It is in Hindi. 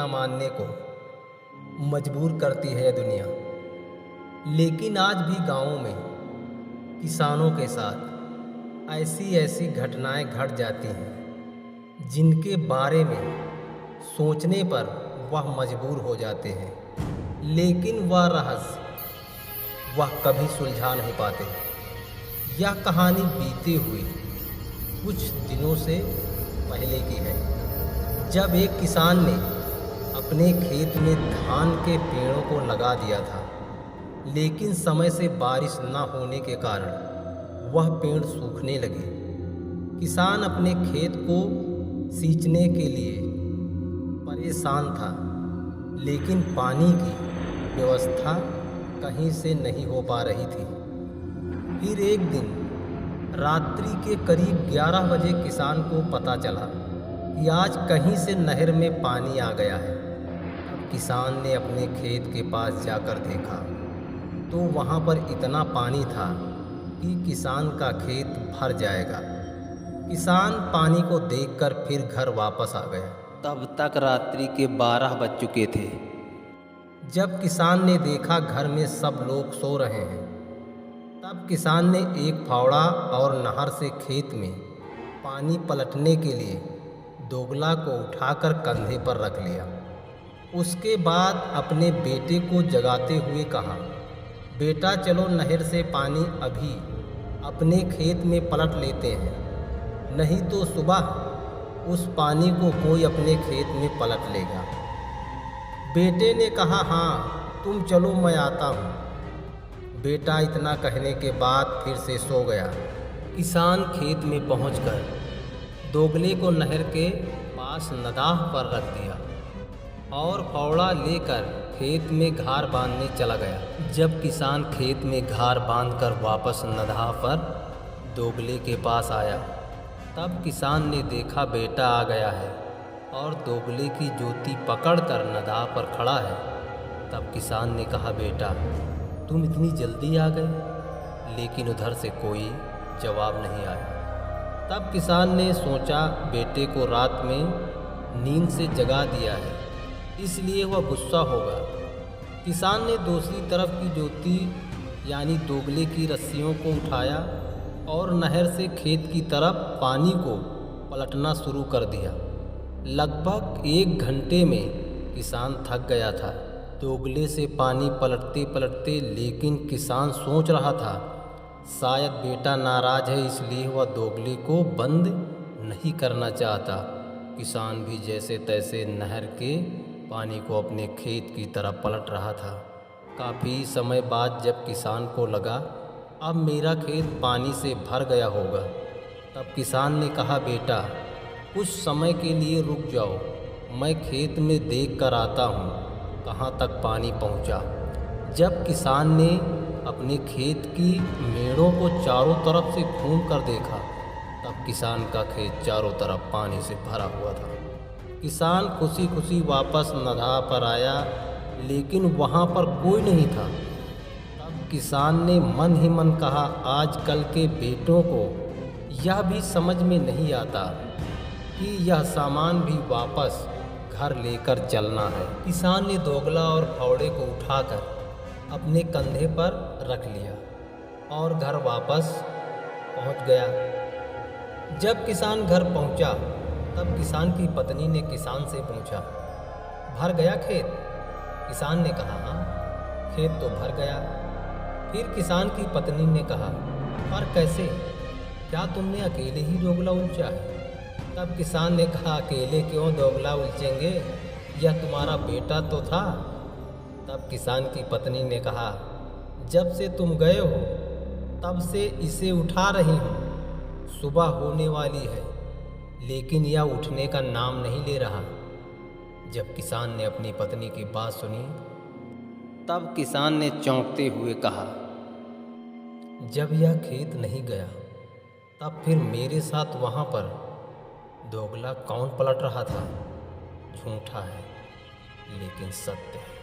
ना मानने को मजबूर करती है दुनिया। लेकिन आज भी गाँवों में किसानों के साथ ऐसी ऐसी घटनाएं घट जाती हैं जिनके बारे में सोचने पर वह मजबूर हो जाते हैं, लेकिन वह रहस्य वह कभी सुलझा नहीं पाते। यह कहानी बीते हुए कुछ दिनों से पहले की है, जब एक किसान ने अपने खेत में धान के पेड़ों को लगा दिया था, लेकिन समय से बारिश न होने के कारण वह पेड़ सूखने लगे। किसान अपने खेत को सींचने के लिए परेशान था, लेकिन पानी की व्यवस्था कहीं से नहीं हो पा रही थी। फिर एक दिन रात्रि के करीब 11 बजे किसान को पता चला कि आज कहीं से नहर में पानी आ गया है। किसान ने अपने खेत के पास जाकर देखा तो वहाँ पर इतना पानी था कि किसान का खेत भर जाएगा। किसान पानी को देखकर फिर घर वापस आ गया। तब तक रात्रि के 12 बज चुके थे। जब किसान ने देखा घर में सब लोग सो रहे हैं, तब किसान ने एक फावड़ा और नहर से खेत में पानी पलटने के लिए दोगला को उठाकर कंधे पर रख लिया। उसके बाद अपने बेटे को जगाते हुए कहा, बेटा चलो नहर से पानी अभी अपने खेत में पलट लेते हैं, नहीं तो सुबह उस पानी को कोई अपने खेत में पलट लेगा। बेटे ने कहा, हाँ तुम चलो मैं आता हूँ। बेटा इतना कहने के बाद फिर से सो गया। किसान खेत में पहुंचकर दोगले को नहर के पास नदाह पर रख दिया और फावड़ा लेकर खेत में घार बांधने चला गया। जब किसान खेत में घार बांधकर वापस नदाह पर दोगले के पास आया, तब किसान ने देखा बेटा आ गया है और दोगले की ज्योति पकड़कर नदाह पर खड़ा है। तब किसान ने कहा, बेटा तुम इतनी जल्दी आ गए? लेकिन उधर से कोई जवाब नहीं आया। तब किसान ने सोचा बेटे को रात में नींद से जगा दिया है, इसलिए वह गुस्सा होगा। किसान ने दूसरी तरफ की ज्योति यानी दोगले की रस्सियों को उठाया और नहर से खेत की तरफ पानी को पलटना शुरू कर दिया। लगभग 1 घंटे में किसान थक गया था दोगले से पानी पलटते पलटते। लेकिन किसान सोच रहा था शायद बेटा नाराज है, इसलिए वह दोगले को बंद नहीं करना चाहता। किसान भी जैसे तैसे नहर के पानी को अपने खेत की तरफ पलट रहा था। काफ़ी समय बाद जब किसान को लगा अब मेरा खेत पानी से भर गया होगा, तब किसान ने कहा, बेटा कुछ समय के लिए रुक जाओ, मैं खेत में देख कर आता हूँ कहाँ तक पानी पहुँचा। जब किसान ने अपने खेत की मेड़ों को चारों तरफ से घूम कर देखा, तब किसान का खेत चारों तरफ पानी से भरा हुआ था। किसान खुशी खुशी वापस नदाह पर आया, लेकिन वहाँ पर कोई नहीं था। तब किसान ने मन ही मन कहा, आजकल के बेटों को यह भी समझ में नहीं आता कि यह सामान भी वापस घर लेकर चलना है। किसान ने दोगला और फावड़े को उठाकर अपने कंधे पर रख लिया और घर वापस पहुंच गया। जब किसान घर पहुंचा, तब किसान की पत्नी ने किसान से पूछा, भर गया खेत? किसान ने कहा, हाँ खेत तो भर गया। फिर किसान की पत्नी ने कहा, पर कैसे? क्या तुमने अकेले ही दोगला उलचा है? तब किसान ने कहा, अकेले क्यों दोगला उलझेंगे, यह तुम्हारा बेटा तो था। तब किसान की पत्नी ने कहा, जब से तुम गए हो तब से इसे उठा रही हूँ। सुबह होने वाली है, लेकिन यह उठने का नाम नहीं ले रहा। जब किसान ने अपनी पत्नी की बात सुनी, तब किसान ने चौंकते हुए कहा, जब यह खेत नहीं गया, तब फिर मेरे साथ वहाँ पर दोगला कौन पलट रहा था? झूठा है, लेकिन सत्य है।